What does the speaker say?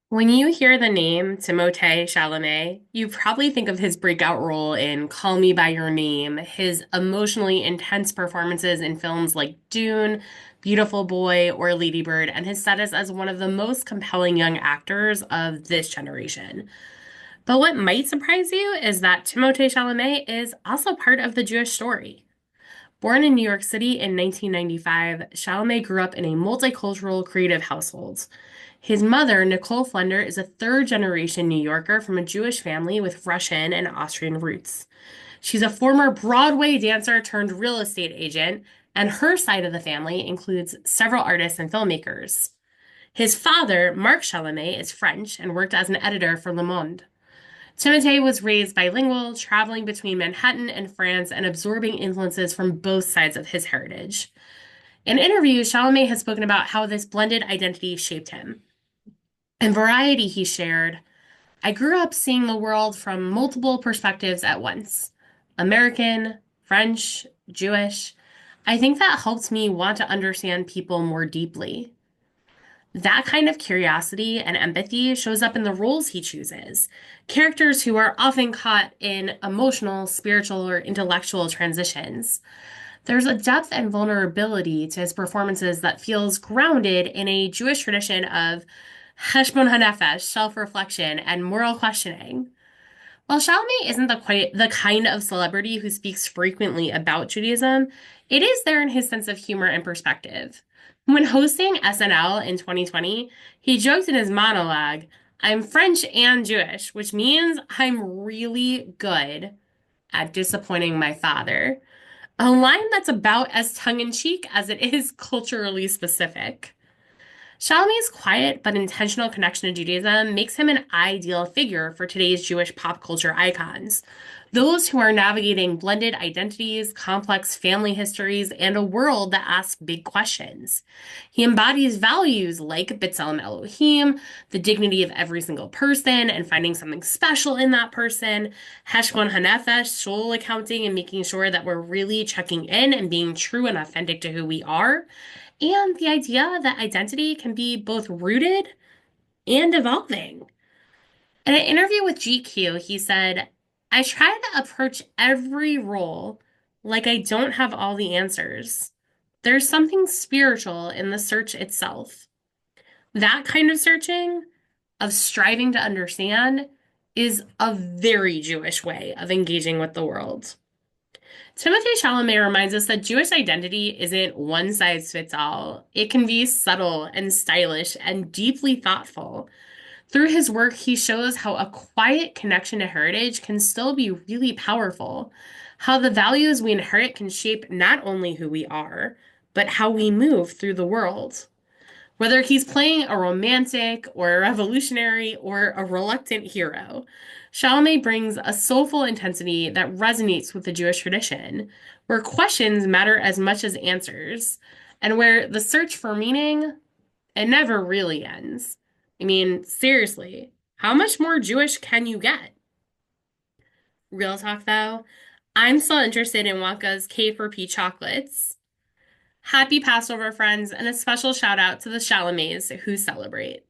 When you hear the name Timothée Chalamet, you probably think of his breakout role in Call Me by Your Name, his emotionally intense performances in films like Dune, Beautiful Boy, or Lady Bird, and his status as one of the most compelling young actors of this generation. But what might surprise you is that Timothée Chalamet is also part of the Jewish story. Born in New York City in 1995, Chalamet grew up in a multicultural creative household. His mother, Nicole Flender, is a third generation New Yorker from a Jewish family with Russian and Austrian roots. She's a former Broadway dancer turned real estate agent, and her side of the family includes several artists and filmmakers. His father, Marc Chalamet, is French and worked as an editor for Le Monde. Timothée was raised bilingual, traveling between Manhattan and France and absorbing influences from both sides of his heritage. In interviews, Chalamet has spoken about how this blended identity shaped him. In Variety, he shared, I grew up seeing the world from multiple perspectives at once: American, French, Jewish. I think that helped me want to understand people more deeply. That kind of curiosity and empathy shows up in the roles he chooses. Characters who are often caught in emotional, spiritual, or intellectual transitions. There's a depth and vulnerability to his performances that feels grounded in a Jewish tradition of cheshbon hanefesh, self-reflection, and moral questioning. While Chalamet isn't the kind of celebrity who speaks frequently about Judaism, it is there in his sense of humor and perspective. When hosting SNL in 2020, he joked in his monologue, I'm French and Jewish, which means I'm really good at disappointing my father. A line that's about as tongue-in-cheek as it is culturally specific. Chalamet's quiet but intentional connection to Judaism makes him an ideal figure for today's Jewish pop culture icons. Those who are navigating blended identities, complex family histories, and a world that asks big questions. He embodies values like B'Tselem Elohim, the dignity of every single person, and finding something special in that person, Heshbon Hanefesh, soul accounting, and making sure that we're really checking in and being true and authentic to who we are, and the idea that identity can be both rooted and evolving. In an interview with GQ, he said, I try to approach every role like I don't have all the answers. There's something spiritual in the search itself. That kind of searching, of striving to understand, is a very Jewish way of engaging with the world. Timothée Chalamet reminds us that Jewish identity isn't one size fits all. It can be subtle and stylish and deeply thoughtful. Through his work, he shows how a quiet connection to heritage can still be really powerful, how the values we inherit can shape not only who we are, but how we move through the world. Whether he's playing a romantic or a revolutionary or a reluctant hero, Chalamet brings a soulful intensity that resonates with the Jewish tradition, where questions matter as much as answers, and where the search for meaning, it never really ends. I mean, seriously, how much more Jewish can you get? Real talk though, I'm still interested in Wonka's K for P chocolates. Happy Passover, friends, and a special shout out to the Chalamets who celebrate.